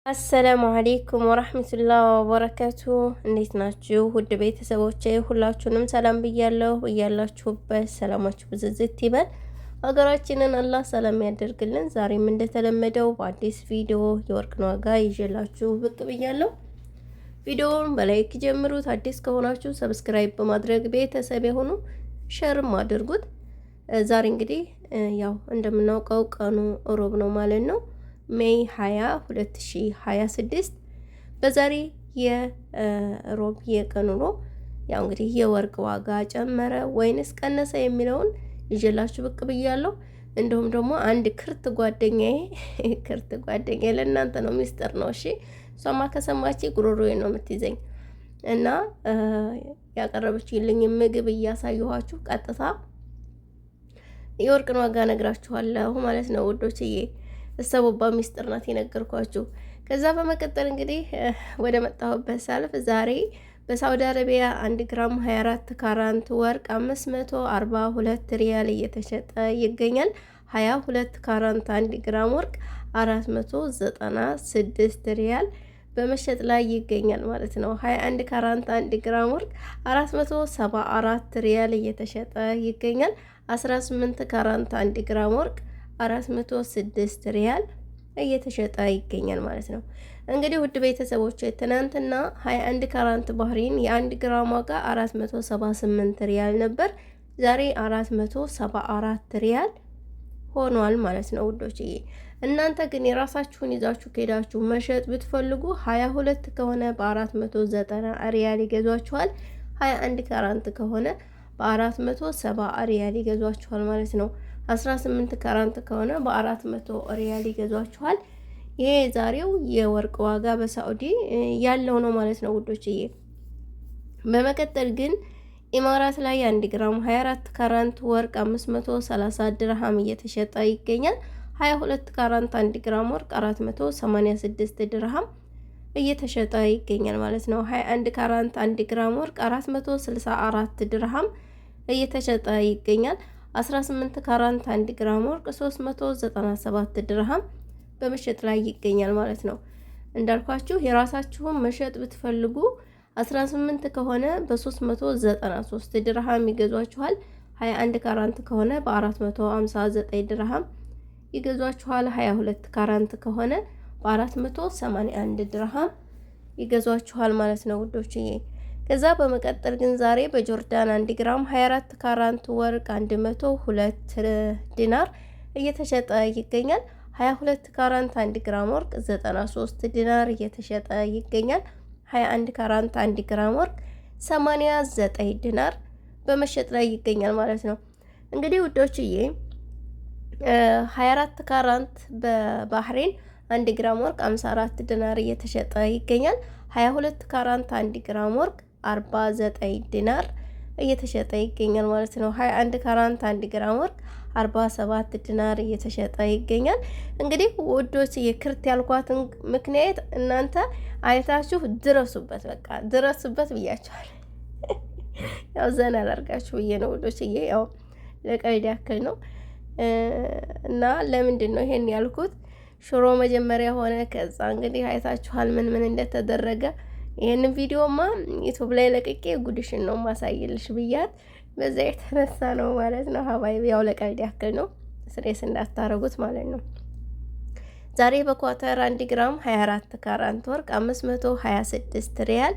አሰላሙ አለይኩም ወራህመቱላሂ ወበረካቱ። እንዴት ናችሁ ውድ ቤተሰቦቼ? ሁላችሁንም ሰላም ብያለሁ። እያላችሁበት ሰላማችሁ ብዝዝት ይበል። ሀገራችንን አላህ ሰላም ያደርግልን። ዛሬም እንደተለመደው በአዲስ ቪዲዮ የወርቅን ዋጋ ይዤላችሁ ብቅ ብያለሁ። ቪዲዮውን በላይክ ጀምሩት። አዲስ ከሆናችሁ ሰብስክራይብ በማድረግ ቤተሰብ የሆኑ ሸርም አድርጉት። ዛሬ እንግዲህ ያው እንደምናውቀው ቀኑ ሮብ ነው ማለት ነው። ሜይ 20 2026 በዛሬ የሮብ የቀኑ ነው። ያው እንግዲህ የወርቅ ዋጋ ጨመረ ወይንስ ቀነሰ የሚለውን ይዤላችሁ ብቅ ብያለሁ። እንዲሁም ደግሞ አንድ ክርት ጓደኛዬ ለእናንተ ነው፣ ሚስጥር ነው። እሺ እሷማ ከሰማች ጉሮሮዬ ነው የምትይዘኝ እና ያቀረበችልኝ ምግብ እያሳየኋችሁ ቀጥታ የወርቅን ዋጋ ነግራችኋለሁ ማለት ነው ውዶችዬ። እሰቡባ ሚስጥር ናት የነገርኳችሁ። ከዛ በመቀጠል እንግዲህ ወደ መጣሁበት ሳልፍ ዛሬ በሳውዲ አረቢያ 1 ግራም 24 ካራንት ወርቅ 542 ሪያል እየተሸጠ ይገኛል። 22 ካራንት 1 ግራም ወርቅ 496 ሪያል በመሸጥ ላይ ይገኛል ማለት ነው። 21 ካራንት 1 ግራም ወርቅ 474 ሪያል እየተሸጠ ይገኛል። 18 ካራንት 1 ግራም ወርቅ 406 ሪያል እየተሸጠ ይገኛል ማለት ነው። እንግዲህ ውድ ቤተሰቦች ትናንትና 21 ካራንት ባህሪን የ1 ግራም ዋጋ 478 ሪያል ነበር። ዛሬ 474 ሪያል ሆኗል ማለት ነው ውዶችዬ። እናንተ ግን የራሳችሁን ይዛችሁ ከሄዳችሁ መሸጥ ብትፈልጉ 22 ከሆነ በ490 ሪያል ይገዟችኋል። 21 ካራንት ከሆነ በ470 ሪያል ይገዟችኋል ማለት ነው። 18 ካራንት ከሆነ በ400 ሪያል ይገዟችኋል። ይሄ ዛሬው የወርቅ ዋጋ በሳዑዲ ያለው ነው ማለት ነው ውዶችዬ። በመቀጠል ግን ኢማራት ላይ 1 ግራም 24 ካራንት ወርቅ 530 ድርሃም እየተሸጠ ይገኛል። 22 ካራንት 1 ግራም ወርቅ 486 ድርሃም እየተሸጠ ይገኛል ማለት ነው። 21 ካራንት 1 ግራም ወርቅ 464 ድርሃም እየተሸጠ ይገኛል። 18 ካራንት 1 ግራም ወርቅ 397 ድርሃም በመሸጥ ላይ ይገኛል ማለት ነው። እንዳልኳችሁ የራሳችሁን መሸጥ ብትፈልጉ 18 ከሆነ በ393 ድርሃም ይገዟችኋል። 21 ካራንት ከሆነ በ459 ድርሃም ይገዟችኋል። 22 ካራንት ከሆነ በ481 ድርሃም ይገዟችኋል ማለት ነው ውዶችዬ። ከዛ በመቀጠል ግን ዛሬ በጆርዳን 1 ግራም 24 ካራንት ወርቅ 102 ዲናር እየተሸጠ ይገኛል። 22 ካራንት 1 ግራም ወርቅ 93 ዲናር እየተሸጠ ይገኛል። 21 ካራንት 1 ግራም ወርቅ 89 ዲናር በመሸጥ ላይ ይገኛል ማለት ነው። እንግዲህ ውዶችዬ 24 ካራንት በባህሬን 1 ግራም ወርቅ 54 ዲናር እየተሸጠ ይገኛል። 22 ካራንት 1 ግራም ወርቅ 49 ዲናር እየተሸጠ ይገኛል ማለት ነው። 21 ካራንት 1 ግራም ወርቅ 47 ዲናር እየተሸጠ ይገኛል። እንግዲህ ውዶች የክርት ያልኳትን ምክንያት እናንተ አይታችሁ ድረሱበት፣ በቃ ድረሱበት ብያችኋል። ያው ዘና አላርጋችሁ ብዬ ነው ውዶች፣ ያው ለቀልድ ያክል ነው እና ለምንድን ነው ይሄን ያልኩት? ሽሮ መጀመሪያ ሆነ። ከዛ እንግዲህ አይታችኋል ምን ምን እንደተደረገ። ይሄንን ቪዲዮማ ዩቲዩብ ላይ ለቅቄ ጉድሽን ነው ማሳይልሽ ብያት፣ በዛ የተነሳ ነው ማለት ነው። ሀባይቢ ያው ለቀልድ ያክል ነው፣ ስሬስ እንዳታረጉት ማለት ነው። ዛሬ በኳተር 1 ግራም 24 ካራንት ወርቅ 526 ሪያል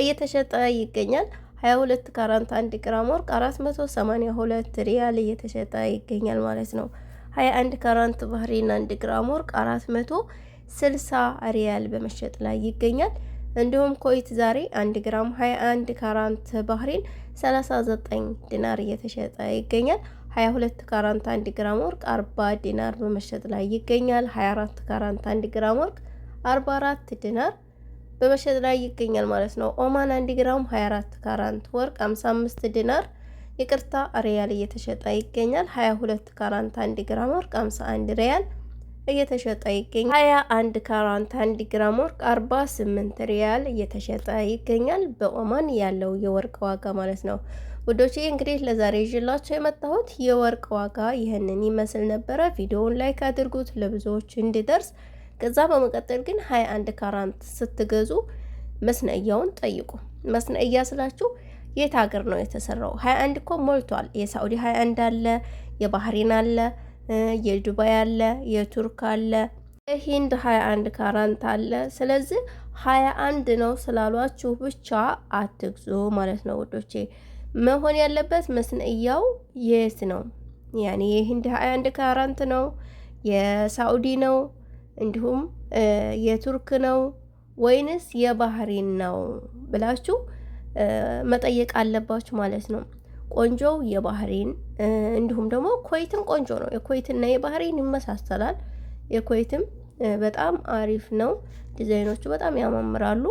እየተሸጠ ይገኛል። 22 ካራንት 1 ግራም ወርቅ 482 ሪያል እየተሸጠ ይገኛል ማለት ነው። 21 ካራንት ባህሪን 1 ግራም ወርቅ 460 ሪያል በመሸጥ ላይ ይገኛል። እንዲሁም ኮይት ዛሬ 1 ግራም 21 ካራንት ባህሪን 39 ዲናር እየተሸጠ ይገኛል። 22 ካራንት 1 ግራም ወርቅ 40 ዲናር በመሸጥ ላይ ይገኛል። 24 ካራንት 1 ግራም ወርቅ 44 ዲናር በመሸጥ ላይ ይገኛል ማለት ነው። ኦማን 1 ግራም 24 ካራንት ወርቅ 55 ዲናር ይቅርታ ሪያል እየተሸጠ ይገኛል። 22 ካራንት 1 ግራም ወርቅ 51 ሪያል እየተሸጠ ይገኛል። 21 ካራንት 1 ግራም ወርቅ 48 ሪያል እየተሸጠ ይገኛል። በኦማን ያለው የወርቅ ዋጋ ማለት ነው። ውዶቼ እንግዲህ ለዛሬ ይዤላችሁ የመጣሁት የወርቅ ዋጋ ይህንን ይመስል ነበረ። ቪዲዮውን ላይክ አድርጉት ለብዙዎች እንዲደርስ። ከዛ በመቀጠል ግን 21 ካራንት ስትገዙ መስነያውን ጠይቁ። መስነያ ስላችሁ የት ሀገር ነው የተሰራው? 21 እኮ ሞልቷል። የሳዑዲ 21 አለ፣ የባህሪን አለ፣ የዱባይ አለ፣ የቱርክ አለ፣ የሂንድ 21 ካራንት አለ። ስለዚህ 21 ነው ስላሏችሁ ብቻ አትግዙ ማለት ነው ውዶቼ። መሆን ያለበት መስነያው የት ነው? ያኔ የሂንድ 21 ካራንት ነው፣ የሳዑዲ ነው፣ እንዲሁም የቱርክ ነው ወይንስ የባህሪን ነው ብላችሁ መጠየቅ አለባችሁ ማለት ነው። ቆንጆው የባህሪን እንዲሁም ደግሞ ኮይትም ቆንጆ ነው። የኮይትና የባህሪን ይመሳሰላል። የኮይትም በጣም አሪፍ ነው። ዲዛይኖቹ በጣም ያማምራሉ።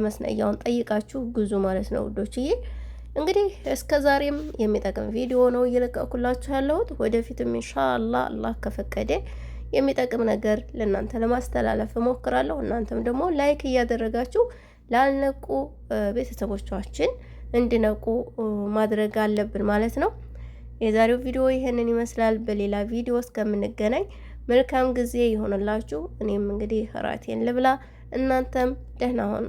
መስነያውን ጠይቃችሁ ግዙ ማለት ነው ውዶችዬ። እንግዲህ እስከ ዛሬም የሚጠቅም ቪዲዮ ነው እየለቀኩላችሁ ያለሁት። ወደፊትም ኢንሻአላህ አላህ ከፈቀደ የሚጠቅም ነገር ለእናንተ ለማስተላለፍ እሞክራለሁ። እናንተም ደግሞ ላይክ እያደረጋችሁ ላልነቁ ቤተሰቦቻችን እንዲነቁ ማድረግ አለብን ማለት ነው። የዛሬው ቪዲዮ ይሄንን ይመስላል። በሌላ ቪዲዮ እስከምንገናኝ መልካም ጊዜ ይሆንላችሁ። እኔም እንግዲህ እራቴን ልብላ፣ እናንተም ደህና ሆኑ።